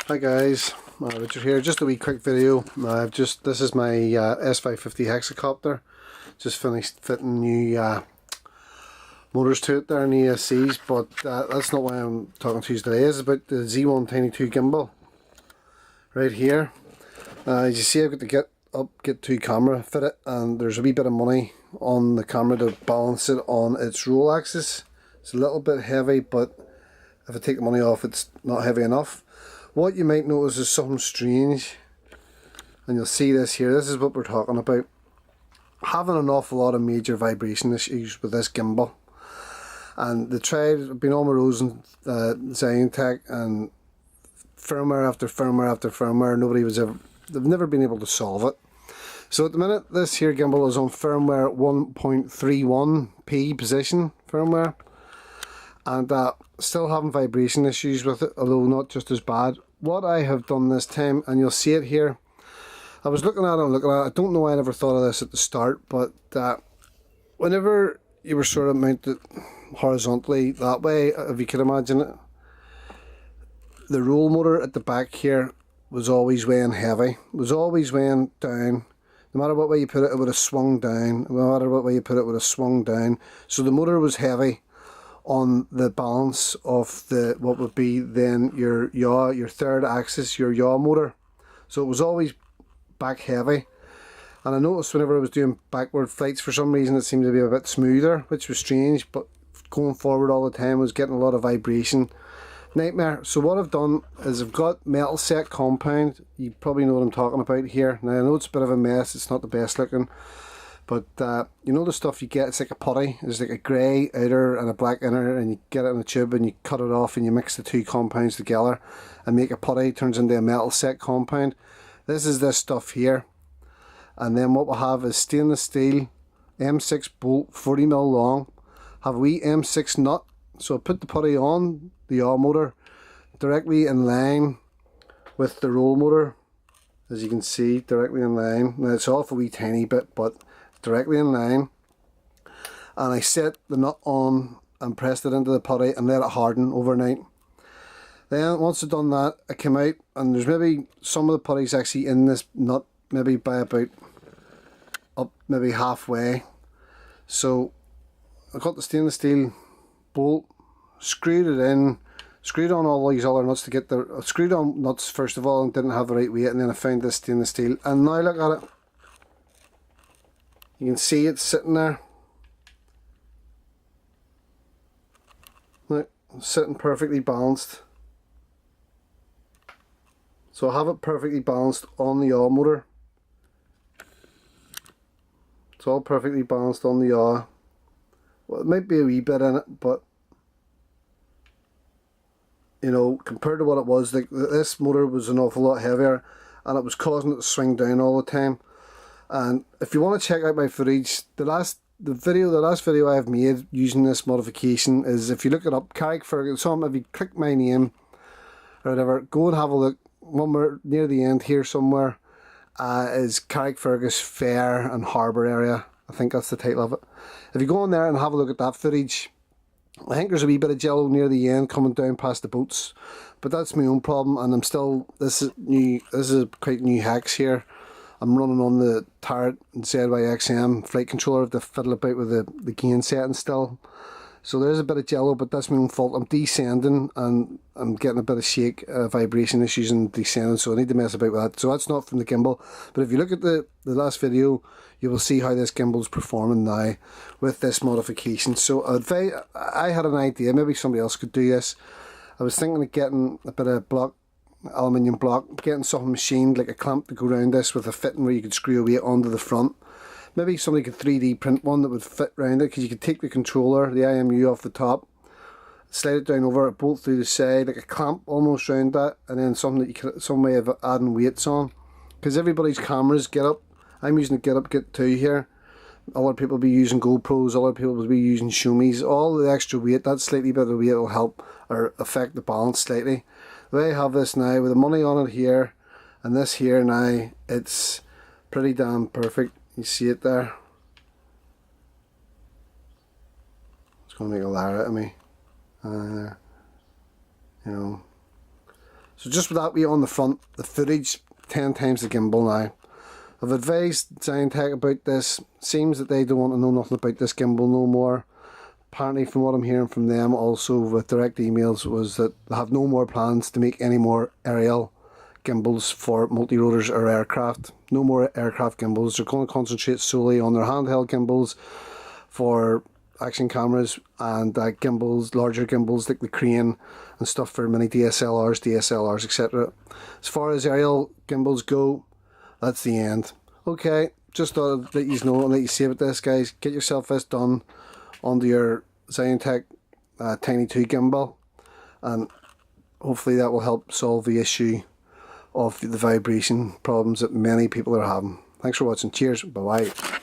Hi guys, Richard here. Just a wee quick video. This is my S550 hexacopter. Just finished fitting new motors to it there in ESCs, but that's not why I'm talking to you today. It's about the Zhiyun Tiny 2 gimbal right here. As you see, I've got the get 2 camera fitted, and there's a wee bit of money on the camera to balance it on its roll axis. It's a little bit heavy, but if I take the money off, it's not heavy enough. What you might notice is something strange, and you'll see this here. This is what we're talking about. Having an awful lot of major vibration issues with this gimbal. And they tried, I've been on my roads and Zhiyun and firmware after firmware after firmware. They've never been able to solve it. So at the minute, this here gimbal is on firmware 1.31p position firmware. And still having vibration issues with it, although not just as bad. What I have done this time, and you'll see it here, I was looking at it, I don't know why I never thought of this at the start, but whenever you were sort of mounted horizontally that way, if you could imagine it, the roll motor at the back here was always weighing heavy, was always weighing down. No matter what way you put it, it would have swung down. No matter what way you put it, it would have swung down. So the motor was heavy on the balance of what would be then your yaw, your third axis, your yaw motor. So it was always back heavy. And I noticed whenever I was doing backward flights, for some reason it seemed to be a bit smoother, which was strange, but going forward all the time I was getting a lot of vibration. Nightmare. So what I've done is I've got metal set compound. You probably know what I'm talking about here. Now I know it's a bit of a mess, it's not the best looking, but you know the stuff you get, it's like a putty. There's like a grey outer and a black inner, and you get it in a tube and you cut it off and you mix the two compounds together and make a putty. It turns into a metal set compound. This is this stuff here. And then what we'll have is stainless steel M6 bolt, 40mm long. Have a wee M6 nut. So I put the putty on the yaw motor directly in line with the roll motor. As you can see, directly in line. Now it's off a wee tiny bit, but directly in line, and I set the nut on and pressed it into the putty and let it harden overnight. Then once I've done that, I came out, and there's maybe some of the putties actually in this nut, maybe by about up maybe halfway. So I got the stainless steel bolt, screwed it in, screwed on all these other nuts to get the screwed on nuts first of all, and didn't have the right weight, and then I found this stainless steel, and now look at it. You can see it sitting there. Look, sitting perfectly balanced. So I have it perfectly balanced on the yaw motor. It's all perfectly balanced on the yaw. Well, it might be a wee bit in it, but you know, compared to what it was, like this motor was an awful lot heavier, and it was causing it to swing down all the time. And if you want to check out my footage, the last video I've made using this modification is, if you look it up, Carrick Ferguson. If you click my name or whatever, go and have a look. When we're near the end here somewhere, is Carrick Fergus Fair and Harbour area. I think that's the title of it. If you go in there and have a look at that footage, I think there's a wee bit of jello near the end coming down past the boats, but that's my own problem, and I'm still, this is quite new hex here. I'm running on the Turret and ZYXM flight controller to fiddle about with the gain setting still. So there's a bit of jello, but that's my own fault. I'm descending and I'm getting a bit of shake, vibration issues and descending, so I need to mess about with that. So that's not from the gimbal. But if you look at the last video, you will see how this gimbal is performing now with this modification. So I had an idea, maybe somebody else could do this. I was thinking of getting a bit of aluminium block, getting something machined like a clamp to go around this with a fitting where you could screw a weight onto the front. Maybe somebody could 3D print one that would fit around it, because you could take the controller, the IMU off the top, slide it down over it, bolt through the side, like a clamp almost around that, and then something that you could, some way of adding weights on. Because everybody's cameras get up. I'm using the Get 2 here. Other people will be using GoPros, other people will be using Xiaomi's. All the extra weight, that slightly bit of weight will help or affect the balance slightly. The way I have this now, with the money on it here, and this here now, it's pretty damn perfect. You see it there? It's going to make a liar out of me. You know, So just with that wheel on the front, the footage 10 times the gimbal now. I've advised Zhiyun about this. Seems that they don't want to know nothing about this gimbal no more. Apparently, from what I'm hearing from them, also with direct emails, was that they have no more plans to make any more aerial gimbals for multi-rotors or aircraft. No more aircraft gimbals. They're going to concentrate solely on their handheld gimbals for action cameras and gimbals, larger gimbals like the crane and stuff for mini DSLRs, etc. As far as aerial gimbals go, that's the end. Okay, just thought I'd let you know and let you see about this, guys. Get yourself this done onto your Zhiyun Tiny 2 gimbal, and hopefully that will help solve the issue of the vibration problems that many people are having. Thanks for watching. Cheers. Bye bye.